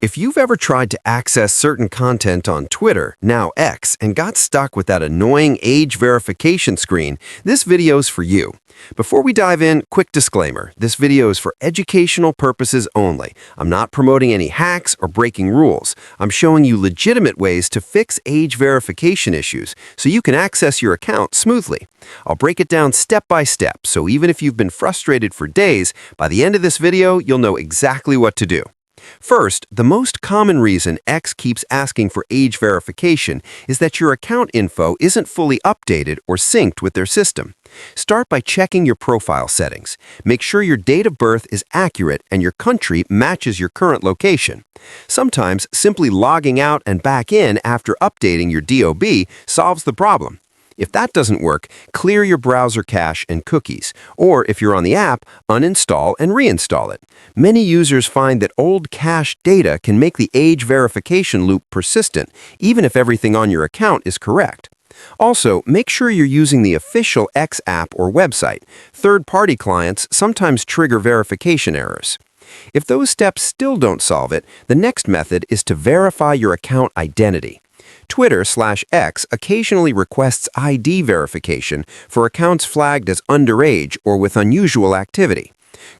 If you've ever tried to access certain content on Twitter, now X, and got stuck with that annoying age verification screen, this video's for you. Before we dive in, quick disclaimer. This video is for educational purposes only. I'm not promoting any hacks or breaking rules. I'm showing you legitimate ways to fix age verification issues so you can access your account smoothly. I'll break it down step by step, so even if you've been frustrated for days, by the end of this video, you'll know exactly what to do. First, the most common reason X keeps asking for age verification is that your account info isn't fully updated or synced with their system. Start by checking your profile settings. Make sure your date of birth is accurate and your country matches your current location. Sometimes, simply logging out and back in after updating your DOB solves the problem. If that doesn't work, clear your browser cache and cookies, or if you're on the app, uninstall and reinstall it. Many users find that old cached data can make the age verification loop persistent, even if everything on your account is correct. Also, make sure you're using the official X app or website. Third-party clients sometimes trigger verification errors. If those steps still don't solve it, the next method is to verify your account identity. Twitter/X occasionally requests ID verification for accounts flagged as underage or with unusual activity.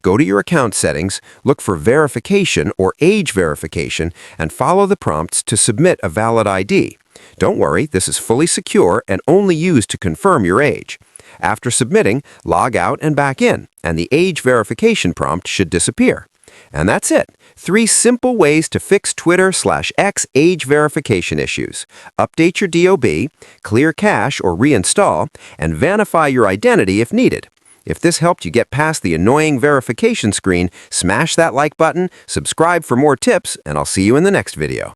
Go to your account settings, look for verification or age verification, and follow the prompts to submit a valid ID. Don't worry, this is fully secure and only used to confirm your age. After submitting, log out and back in, and the age verification prompt should disappear. And that's it. 3 simple ways to fix Twitter/X age verification issues. Update your DOB, clear cache or reinstall, and verify your identity if needed. If this helped you get past the annoying verification screen, smash that like button, subscribe for more tips, and I'll see you in the next video.